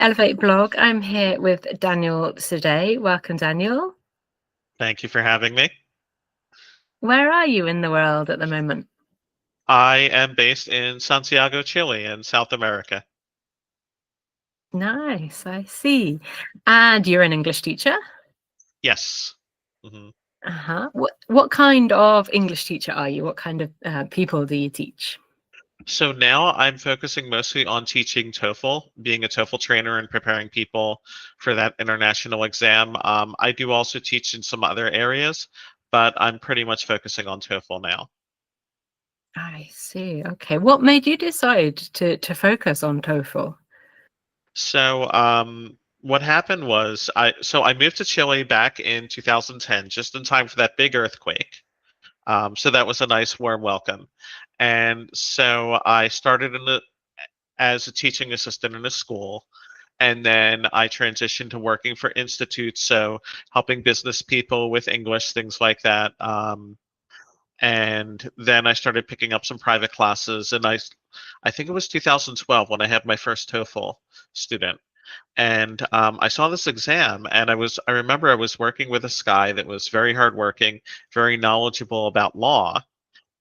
Elevate Blog. I'm here with Daniel today. Welcome, Daniel. Thank you for having me. Where are you in the world at the moment? I am based in Santiago, Chile, in South America. Nice, I see. And you're an English teacher? Yes. hmm Uh-huh. What kind of English teacher are you? What kind of people do you teach? So now I'm focusing mostly on teaching TOEFL, being a TOEFL trainer and preparing people for that international exam. I do also teach in some other areas, but I'm pretty much focusing on TOEFL now. I see. Okay. What made you decide to focus on TOEFL? So what happened was I moved to Chile back in 2010, just in time for that big earthquake. So that was a nice warm welcome. And so I started as a teaching assistant in a school. And then I transitioned to working for institutes, so helping business people with English, things like that. And then I started picking up some private classes. And I think it was 2012 when I had my first TOEFL student. And I saw this exam, and I remember I was working with this guy that was very hardworking, very knowledgeable about law,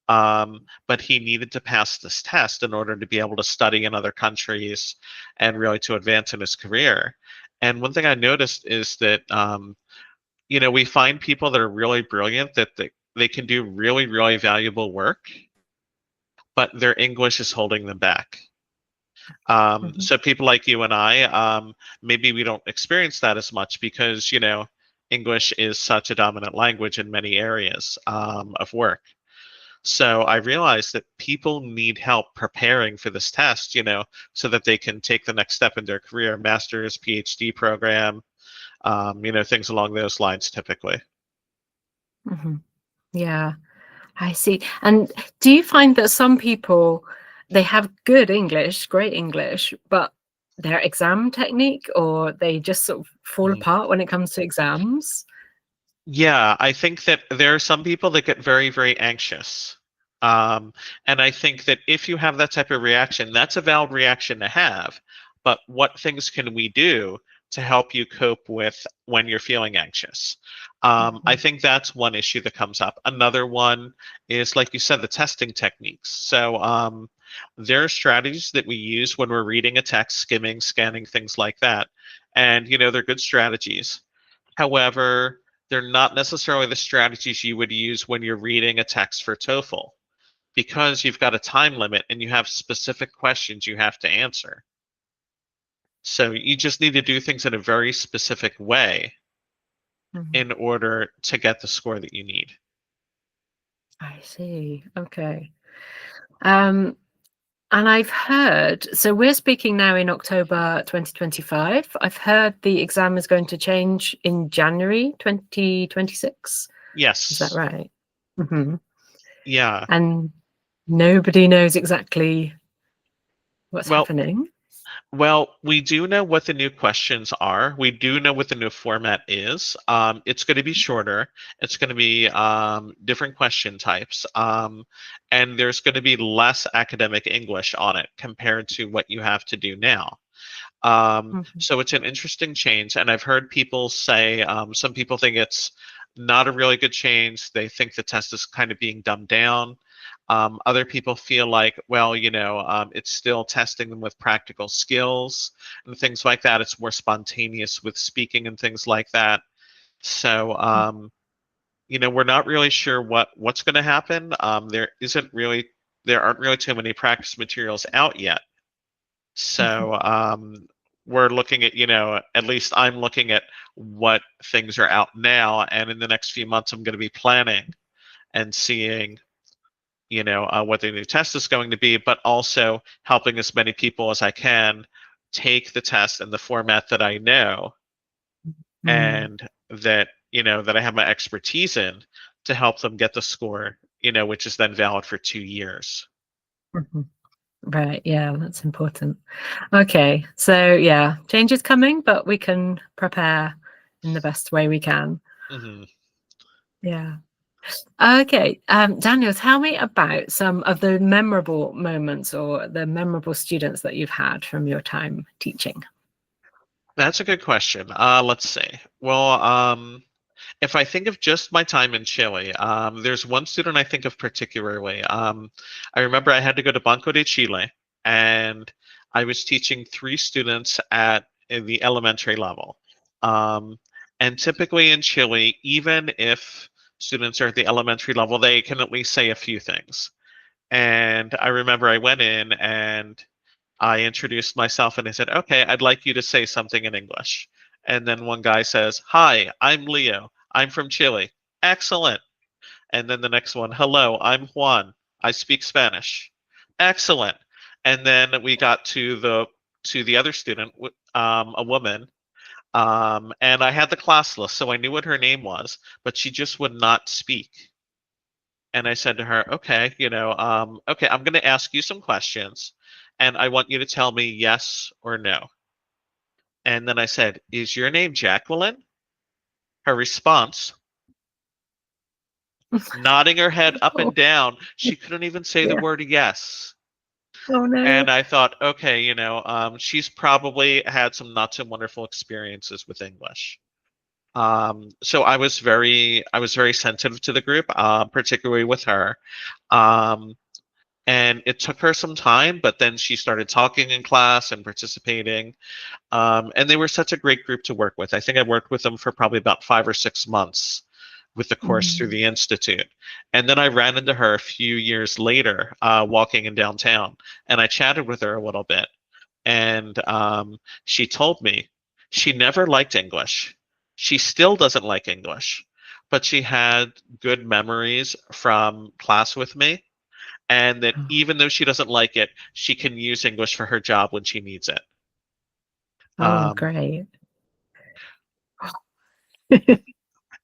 but he needed to pass this test in order to be able to study in other countries and really to advance in his career. And one thing I noticed is that we find people that are really brilliant, that they can do really, really valuable work, but their English is holding them back. Mhm. So people like you and I, maybe we don't experience that as much because English is such a dominant language in many areas of work. So I realized that people need help preparing for this test, so that they can take the next step in their career, master's, PhD program, things along those lines typically. Mhm. Yeah, I see. And do you find that some people, they have good English, great English, but their exam technique, or they just sort of fall Mm. apart when it comes to exams? Yeah, I think that there are some people that get very, very anxious. And I think that if you have that type of reaction, that's a valid reaction to have. But what things can we do to help you cope with when you're feeling anxious? I Mhm. think that's one issue that comes up. Another one is, like you said, the testing techniques. So there are strategies that we use when we're reading a text, skimming, scanning, things like that. And, they're good strategies. However, they're not necessarily the strategies you would use when you're reading a text for TOEFL because you've got a time limit and you have specific questions you have to answer. So you just need to do things in a very specific way Mhm. in order to get the score that you need. I see. Okay. Um, and I've heard, so we're speaking now in October 2025. I've heard the exam is going to change in January 2026. Is that Yes. right? Hmm. Yeah. And nobody knows exactly what's Well, happening. Well, we do know what the new questions are. We do know what the new format is. It's going to be shorter. It's going to be different question types. And there's going to be less academic English on it compared to what you have to do now. Mhm. So it's an interesting change. And I've heard people say, some people think it's not a really good change. They think the test is kind of being dumbed down. Other people feel like, well, it's still testing them with practical skills and things like that. It's more spontaneous with speaking and things like that. So, we're not really sure what's going to happen. There aren't really too many practice materials out yet. Mhm. So, we're looking at, at least I'm looking at what things are out now, and in the next few months, I'm going to be planning and seeing what the new test is going to be, but also helping as many people as I can take the test in the format that I know Mm. and that I have my expertise in to help them get the score, which is then valid for 2 years. Mhm. Right. Yeah, that's important. Okay. So, yeah, change is coming, but we can prepare in the best way we can. hmm Yeah. Okay. Daniel, tell me about some of the memorable moments or the memorable students that you've had from your time teaching. That's a good question. Let's see. Well, if I think of just my time in Chile, there's one student I think of particularly. I remember I had to go to Banco de Chile, and I was teaching three students at in the elementary level. Um, and typically in Chile, even if students are at the elementary level, they can at least say a few things. And I remember I went in and I introduced myself and I said, okay, I'd like you to say something in English. And then one guy says, hi, I'm Leo. I'm from Chile. Excellent. And then the next one, hello, I'm Juan. I speak Spanish. Excellent. And then we got to the other student, a woman, and I had the class list, so I knew what her name was, but she just would not speak. And I said to her, okay, okay, I'm going to ask you some questions, and I want you to tell me yes or no. And then I said, is your name Jacqueline? Her response, nodding her head up Oh, and down, she couldn't even say the yeah. word yes. Oh no. And I thought, okay, she's probably had some not so wonderful experiences with English. So I was very sensitive to the group, particularly with her. Um, and it took her some time, but then she started talking in class and participating. And they were such a great group to work with. I think I worked with them for probably about 5 or 6 months with the course through Mm. the institute. And then I ran into her a few years later, walking in downtown, and I chatted with her a little bit. And she told me she never liked English. She still doesn't like English, but she had good memories from class with me, and that Oh, even though she doesn't like it, she can use English for her job when she needs it. oh, Um, great.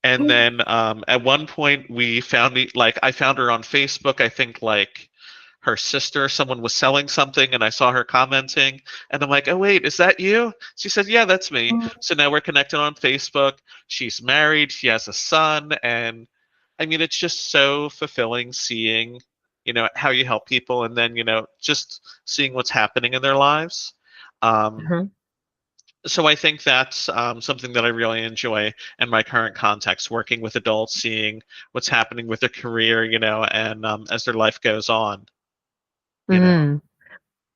and then at one point we found like I found her on Facebook. I think like her sister, someone was selling something, and I saw her commenting, and I'm like, oh wait, is that you? She said, yeah, that's me. So now we're connected on Facebook. She's married. She has a son, and I mean, it's just so fulfilling seeing, how you help people, and then just seeing what's happening in their lives. Um, Mhm. so I think that's something that I really enjoy in my current context, working with adults, seeing what's happening with their career, and as their life goes on, you know. Mm.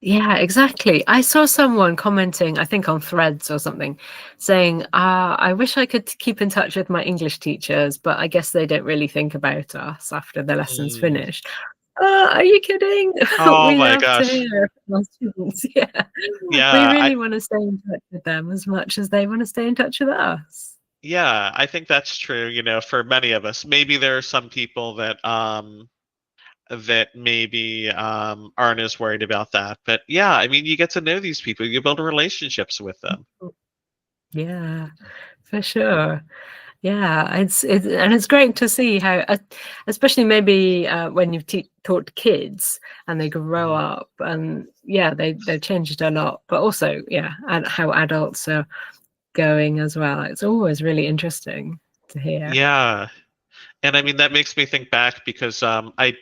Yeah, exactly. I saw someone commenting, I think on Threads or something, saying, I wish I could keep in touch with my English teachers, but I guess they don't really think about us after the lesson's Mm. finished. Are you kidding? Oh We my love to gosh. hear from our students. Yeah. We Yeah, really want to stay in touch with them as much as they want to stay in touch with us. I think that's true, for many of us. Maybe there are some people that maybe aren't as worried about that. But yeah, I mean, you get to know these people, you build relationships with them. Yeah, for sure. Yeah, it's and it's great to see how, especially maybe when you've taught kids and they grow Mhm. up, and yeah, they've changed a lot. But also, yeah, and how adults are going as well. It's always really interesting to hear. Yeah. And I mean, that makes me think back because I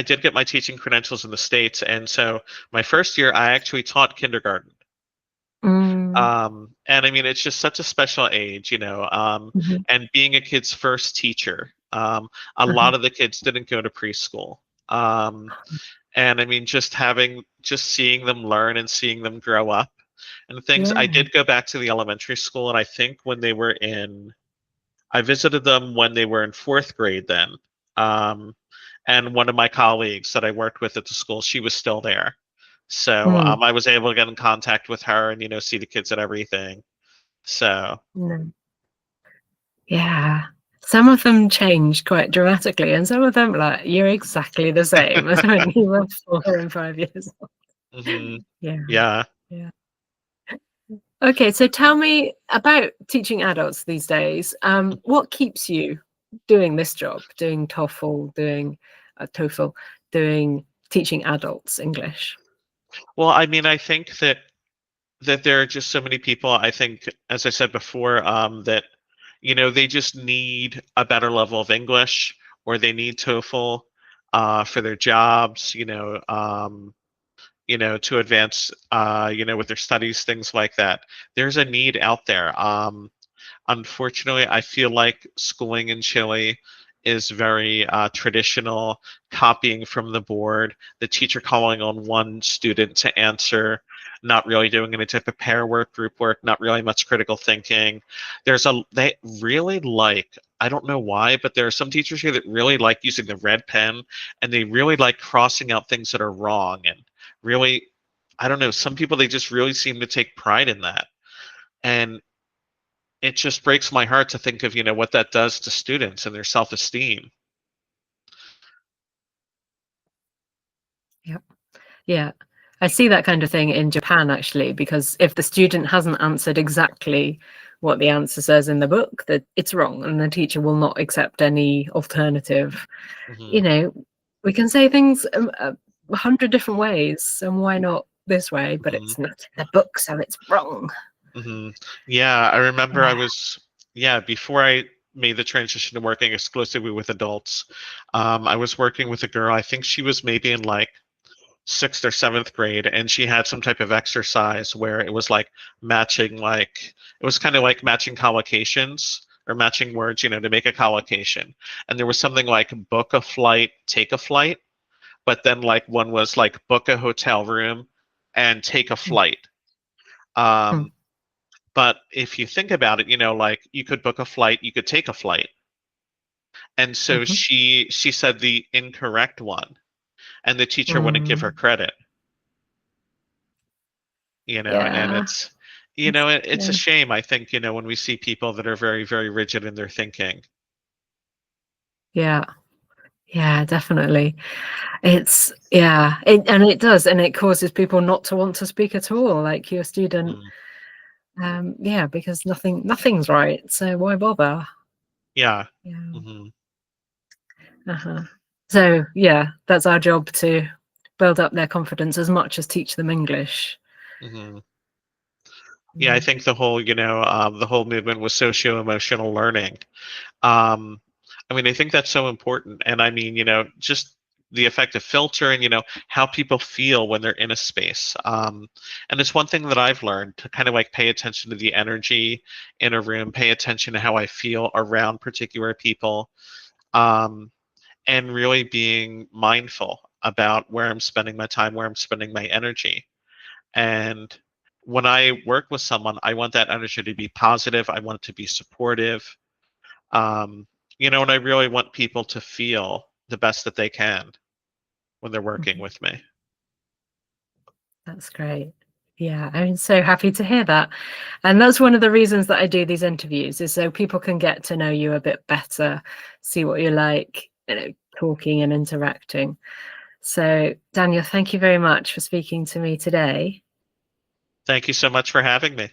did get my teaching credentials in the States. And so my first year, I actually taught kindergarten. Mm, And I mean, it's just such a special age, mhm, and being a kid's first teacher. A uh-huh. lot of the kids didn't go to preschool. And I mean, just seeing them learn and seeing them grow up and things. I Yeah. did go back to the elementary school, and I think I visited them when they were in fourth grade then. Um, and one of my colleagues that I worked with at the school, she was still there. So Mm, I was able to get in contact with her and, see the kids and everything. So, no. Yeah. Some of them change quite dramatically, and some of them, like, you're exactly the same as when you were 4 and 5 years old. hmm Yeah. yeah. Yeah. Okay, so tell me about teaching adults these days. What keeps you doing this job, doing TOEFL, doing teaching adults English? Well, I mean, I think that there are just so many people. I think, as I said before, that they just need a better level of English, or they need TOEFL for their jobs. to advance, with their studies, things like that. There's a need out there. Unfortunately, I feel like schooling in Chile is very traditional, copying from the board, the teacher calling on one student to answer, not really doing any type of pair work, group work, not really much critical thinking. They really like, I don't know why, but there are some teachers here that really like using the red pen, and they really like crossing out things that are wrong, and really, I don't know, some people, they just really seem to take pride in that. And it just breaks my heart to think of, what that does to students and their self-esteem. Yeah. Yeah. I see that kind of thing in Japan, actually, because if the student hasn't answered exactly what the answer says in the book, that it's wrong, and the teacher will not accept any alternative. Hmm. We can say things 100 different ways, and why not this way? But Hmm. it's not in the book, so it's wrong. Hmm. Yeah, I remember Yeah. before I made the transition to working exclusively with adults, I was working with a girl. I think she was maybe in like sixth or seventh grade, and she had some type of exercise where it was like matching, it was kind of like matching collocations or matching words, to make a collocation. And there was something like book a flight, take a flight, but then like one was like book a hotel room and take a flight. Mm. Um, but if you think about it, like you could book a flight, you could take a flight. And so Mhm. she said the incorrect one, and the teacher wouldn't give her Mm. credit. And Yeah. it's a Yeah. shame, I think, when we see people that are very, very rigid in their thinking. Yeah. Yeah, definitely. And it does, and it causes people not to want to speak at all, like your student. Mm. Yeah, because nothing's right, so why bother? Yeah. Yeah. Hmm. Uh-huh. So yeah, that's our job, to build up their confidence as much as teach them English. Hmm. Yeah, I Mm. think the whole movement was socio-emotional learning. Um, I think that's so important. And just the effective filter and, how people feel when they're in a space. And it's one thing that I've learned to kind of like pay attention to the energy in a room, pay attention to how I feel around particular people, um, and really being mindful about where I'm spending my time, where I'm spending my energy. And when I work with someone, I want that energy to be positive. I want it to be supportive. um, and I really want people to feel the best that they can when they're working Mhm. with me. That's great. Yeah, I'm so happy to hear that. And that's one of the reasons that I do these interviews, is so people can get to know you a bit better, see what you're like, talking and interacting. So, Daniel, thank you very much for speaking to me today. Thank you so much for having me.